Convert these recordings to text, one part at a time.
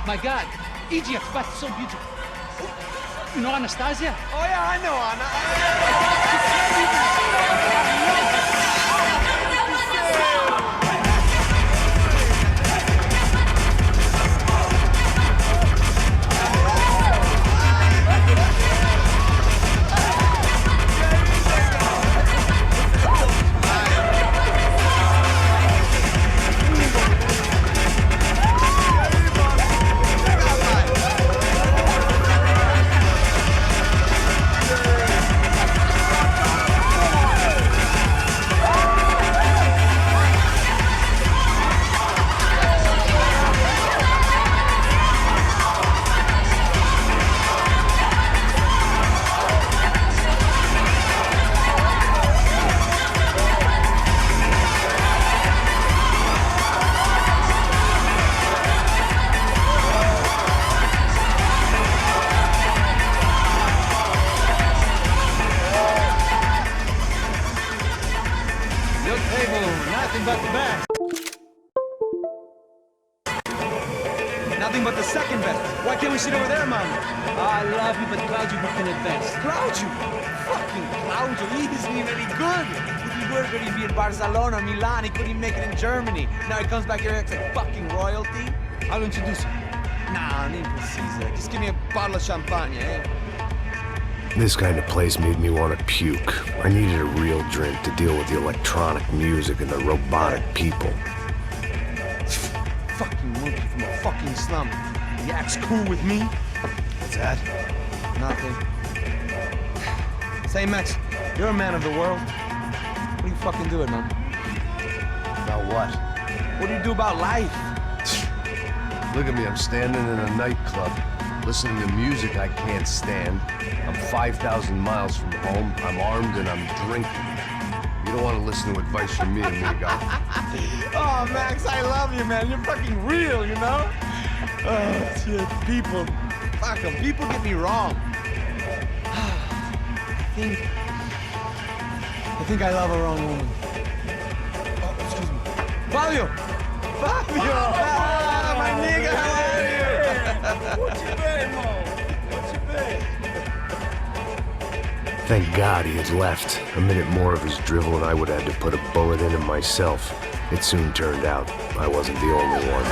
My God, Egypt, but so beautiful. You know Anastasia? Oh yeah, I know Anna. Nothing but the best. Nothing but the second best. Why can't we sit over there, man? I love you, but Claudio can advance. Claudio? Fucking Claudio, he isn't even any good. If he were good, he'd be in Barcelona, Milan, he couldn't make it in Germany. Now he comes back here and acts like fucking royalty. I'll introduce you. Nah, name precisa. Just give me a bottle of champagne, eh? This kind of place made me want to puke. I needed a real drink to deal with the electronic music and the robotic people. Fucking monkey from a fucking slum. He acts cool with me. What's that? Nothing. Say, Max, you're a man of the world. What do you fucking do it, man? About what? What do you do about life? Look at me, I'm standing in a nightclub, listening to music I can't stand. I'm 5,000 miles from home, I'm armed and I'm drinking. You don't want to listen to advice from me, amigo. Oh, Max, I love you, man. You're fucking real, you know? Oh, shit, people. Fuck them. People get me wrong. I think I love a wrong woman. Oh, excuse me. Fabio! Fabio! Ah, my nigga, how are you? What you been, Mo? What you been? Thank God he had left. A minute more of his drivel and I would have had to put a bullet in him myself. It soon turned out I wasn't the only one.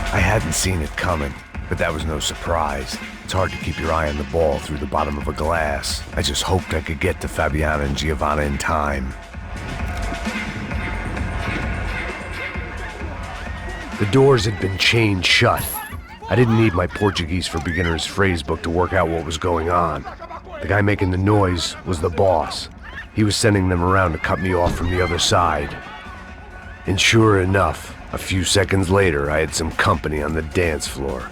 I hadn't seen it coming, but that was no surprise. It's hard to keep your eye on the ball through the bottom of a glass. I just hoped I could get to Fabiana and Giovanna in time. The doors had been chained shut. I didn't need my Portuguese for Beginners phrase book to work out what was going on. The guy making the noise was the boss. He was sending them around to cut me off from the other side. And sure enough, a few seconds later, I had some company on the dance floor.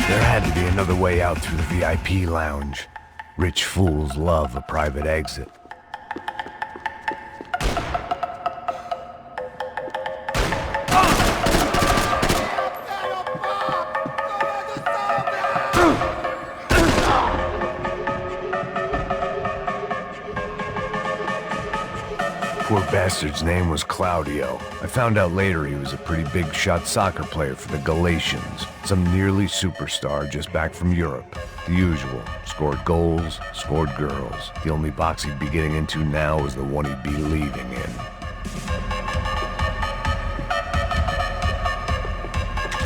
There had to be another way out through the VIP lounge. Rich fools love a private exit. Poor bastard's name was Claudio. I found out later he was a pretty big-shot soccer player for the Galatians. Some nearly superstar just back from Europe. The usual. Scored goals, scored girls. The only box he'd be getting into now was the one he'd be leaving in.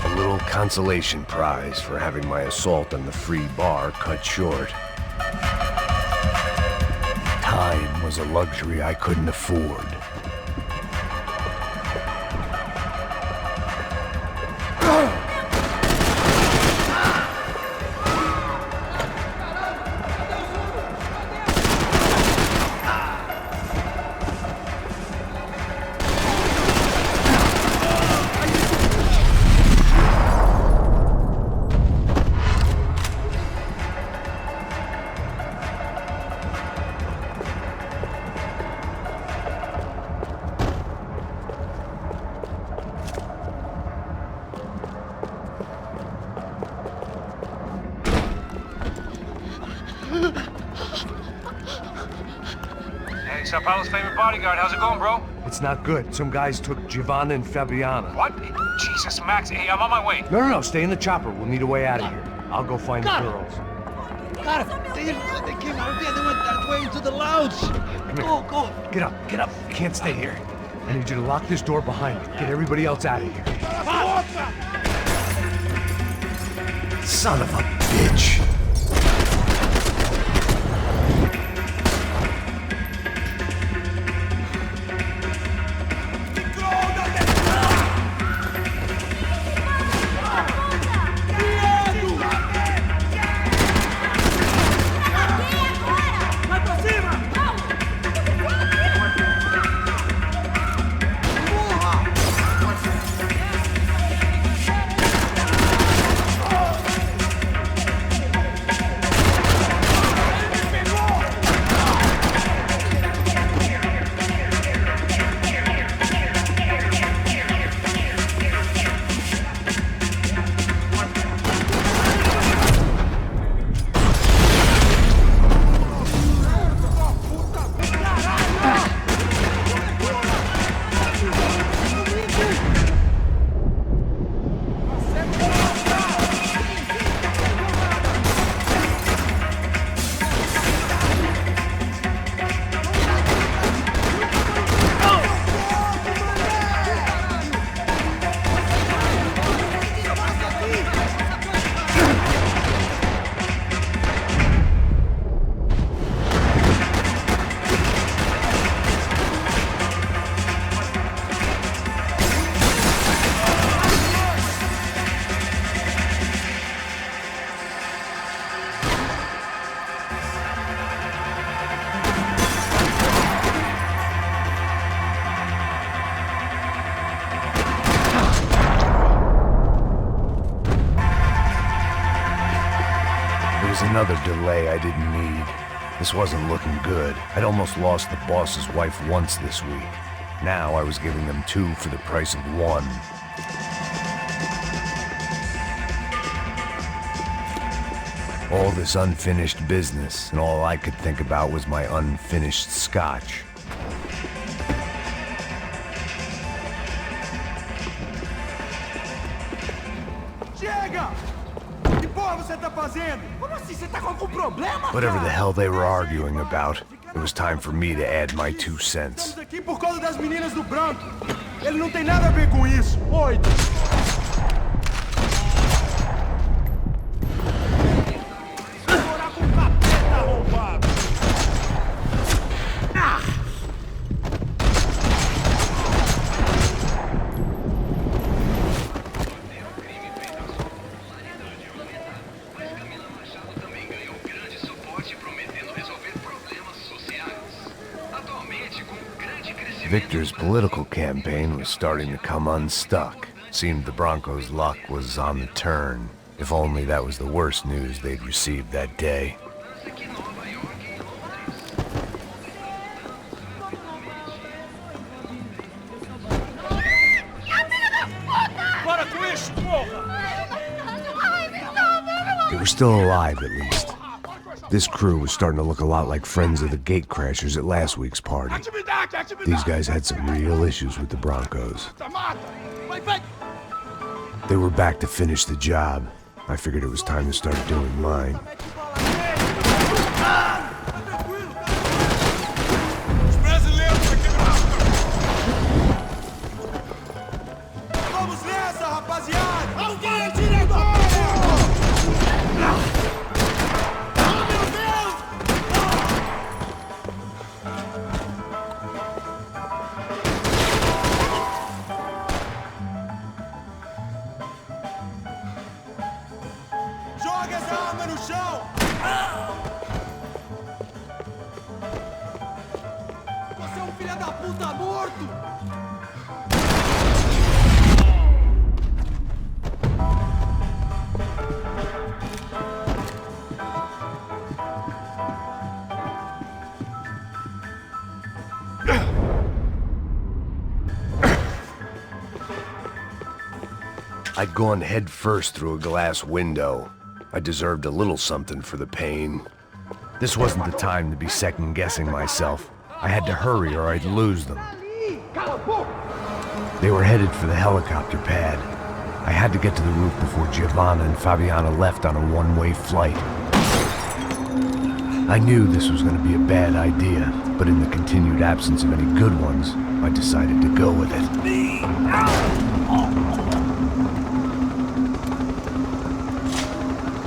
A little consolation prize for having my assault on the free bar cut short. Time was a luxury I couldn't afford. Hey, Sao Paulo's favorite bodyguard. How's it going, bro? It's not good. Some guys took Giovanna and Fabiana. What? Jesus, Max. Hey, I'm on my way. No, stay in the chopper. We'll need a way out of here. I'll go find the girls. Got him. They came out of there. They went that way into the lounge. Go. Get up. You can't stay here. I need you to lock this door behind you. Get everybody else out of here. Son of a bitch. Another delay I didn't need. This wasn't looking good. I'd almost lost the boss's wife once this week. Now I was giving them two for the price of one. All this unfinished business, and all I could think about was my unfinished scotch. Whatever the hell they were arguing about, it was time for me to add my 2 cents. Estamos aqui por causa das meninas do branco. Ele não tem nada a ver com isso. Oi. Victor's political campaign was starting to come unstuck. Seemed the Broncos' luck was on the turn. If only that was the worst news they'd received that day. They were still alive, at least. This crew was starting to look a lot like friends of the gatecrashers at last week's party. These guys had some real issues with the Broncos. They were back to finish the job. I figured it was time to start doing mine. Vamos nessa, rapaziada! Alguém atira agora! Oh, meu Deus! Joga essa arma no chão! Você é um filho da puta morto! I'd gone head first through a glass window. I deserved a little something for the pain. This wasn't the time to be second-guessing myself. I had to hurry or I'd lose them. They were headed for the helicopter pad. I had to get to the roof before Giovanna and Fabiana left on a one-way flight. I knew this was going to be a bad idea, but in the continued absence of any good ones, I decided to go with it.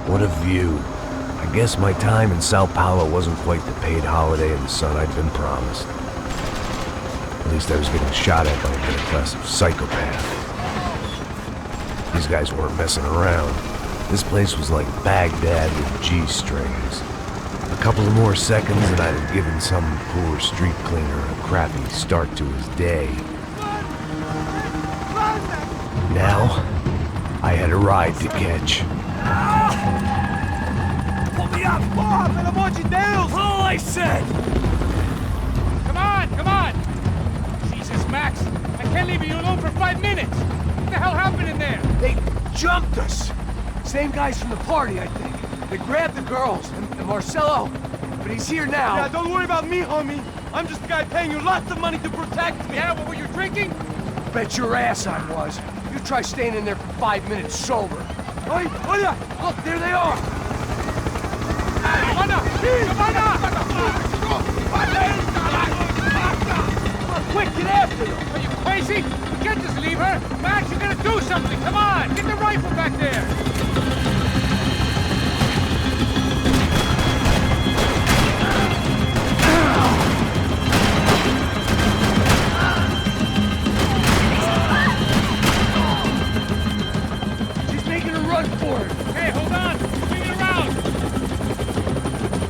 What a view. I guess my time in Sao Paulo wasn't quite the paid holiday in the sun I'd been promised. At least I was getting shot at by a middle-class psychopath. These guys weren't messing around. This place was like Baghdad with G-strings. A couple of more seconds and I'd have given some poor street cleaner a crappy start to his day. Now, I had a ride to catch. Pull me up! Porra, pelo amor de Deus! All I said! Come on, come on! Jesus, Max, I can't leave you alone for 5 minutes! What the hell happened in there? They jumped us! Same guys from the party, I think. They grabbed the girls, and Marcelo, but he's here now. Yeah, don't worry about me, homie. I'm just the guy paying you lots of money to protect me. Yeah, what were you drinking? Bet your ass I was. You try staying in there for 5 minutes sober. Oi, olha! Look, there they are! Giovanna! Giovanna! Quick, get after them! Are you crazy? You can't just leave her! Max, you gotta do something! Come on! Get the rifle back there! She's making a run for it! Hey, hold on! Swing it around!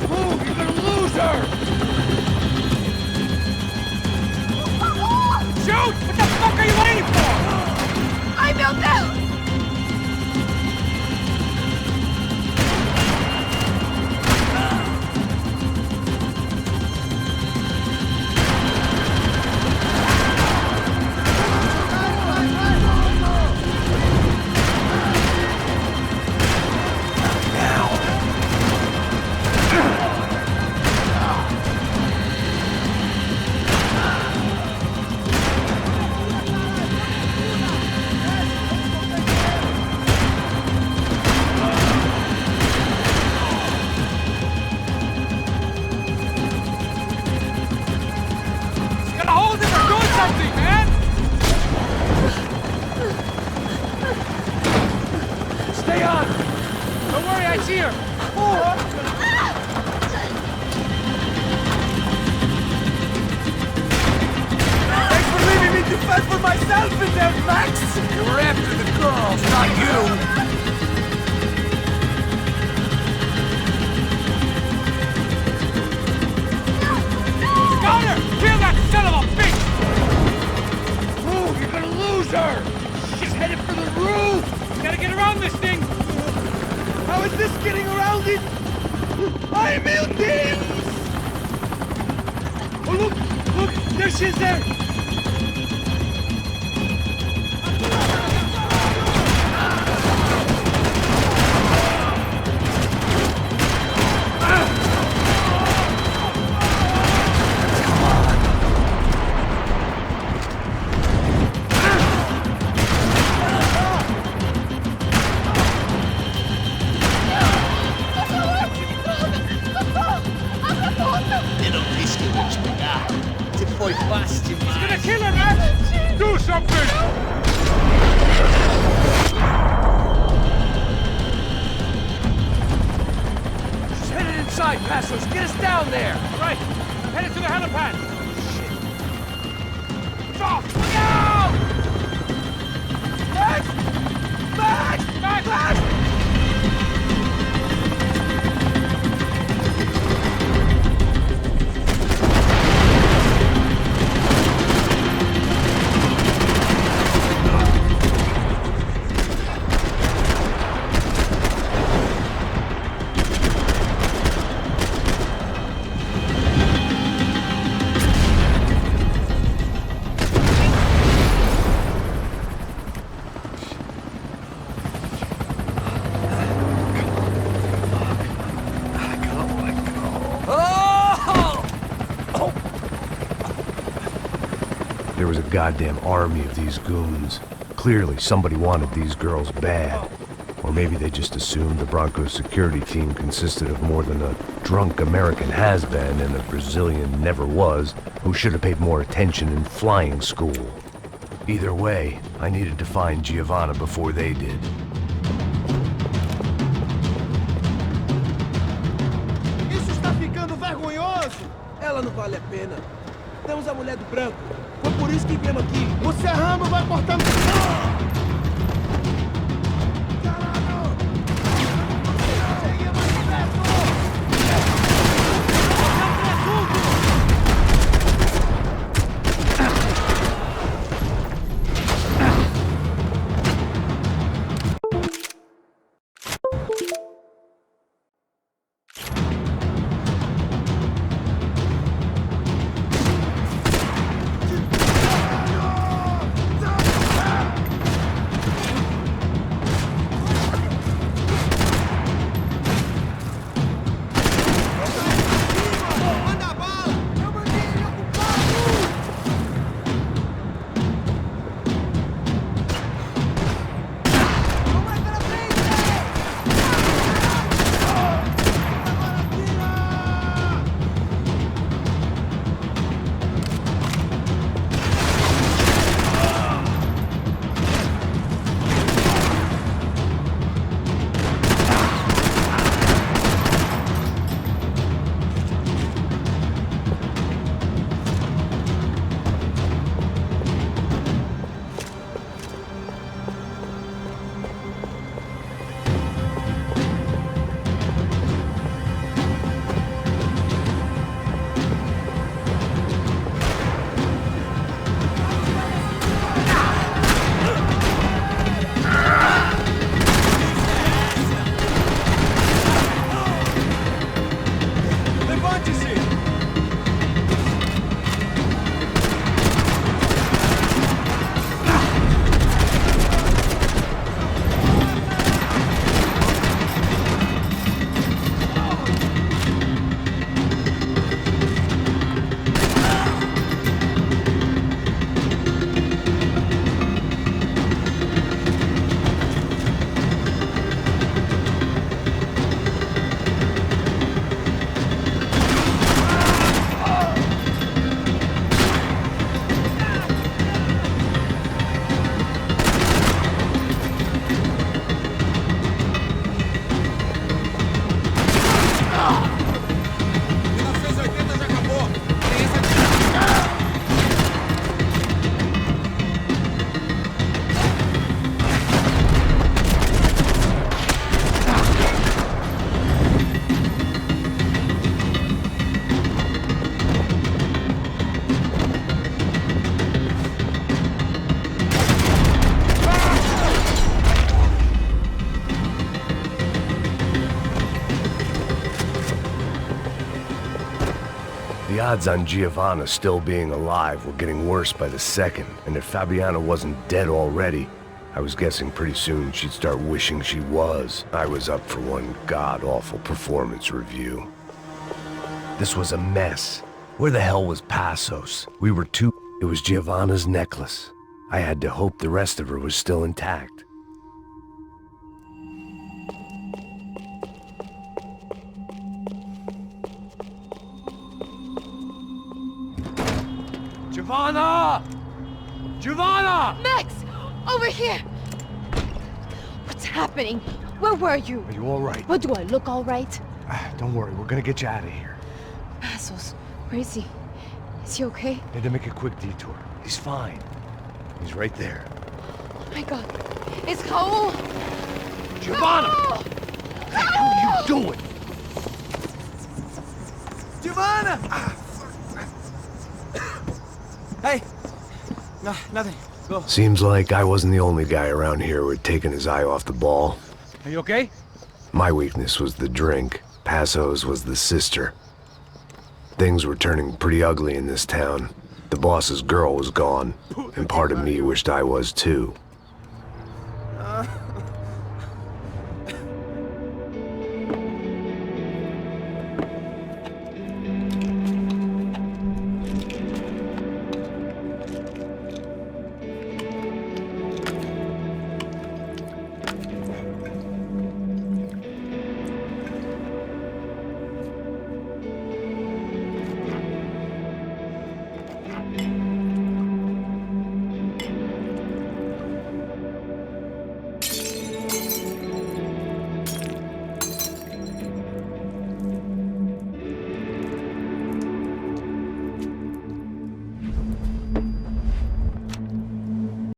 Move! You're gonna lose her! Shoot! What the fuck are you waiting for? Ai, meu Deus! Gotta hold him or do something, man! Stay on! Don't worry, I see her! Thanks for leaving me to fend for myself in there, Max! They were after the girls, not you! Got her! Kill that son of a bitch! Move! You're gonna lose her! She's headed for the roof! Gotta get around this thing! How is this getting around it? Ai, meu Deus! Oh, look! There she is there! bust you, He's gonna kill her, man! Do something! She's headed inside, Passos. Get us down there! Right. I'm headed to the helipad. Stop! No! Max! Max! Max! Max! There was a goddamn army of these goons. Clearly, somebody wanted these girls bad. Or maybe they just assumed the Broncos security team consisted of more than a drunk American has-been and a Brazilian never-was who should have paid more attention in flying school. Either way, I needed to find Giovanna before they did. Isso está ficando vergonhoso! Ela não vale a pena. Temos a mulher do branco. Foi por isso que viemos aqui. O Serrano vai cortar... The odds on Giovanna still being alive were getting worse by the second, and if Fabiana wasn't dead already, I was guessing pretty soon she'd start wishing she was. I was up for one god-awful performance review. This was a mess. Where the hell was Passos? We were too... It was Giovanna's necklace. I had to hope the rest of her was still intact. Giovanna! Giovanna! Max! Over here! What's happening? Where were you? Are you all right? What, do I look all right? Don't worry, we're gonna get you out of here. Passos, where is he? Is he okay? Had to make a quick detour. He's fine. He's right there. Oh my god. It's Raul! Giovanna! Raul! What the hell are you doing? Giovanna! Hey! No, nothing. Go. Seems like I wasn't the only guy around here who had taken his eye off the ball. Are you okay? My weakness was the drink. Passo's was the sister. Things were turning pretty ugly in this town. The boss's girl was gone, and part of me wished I was too.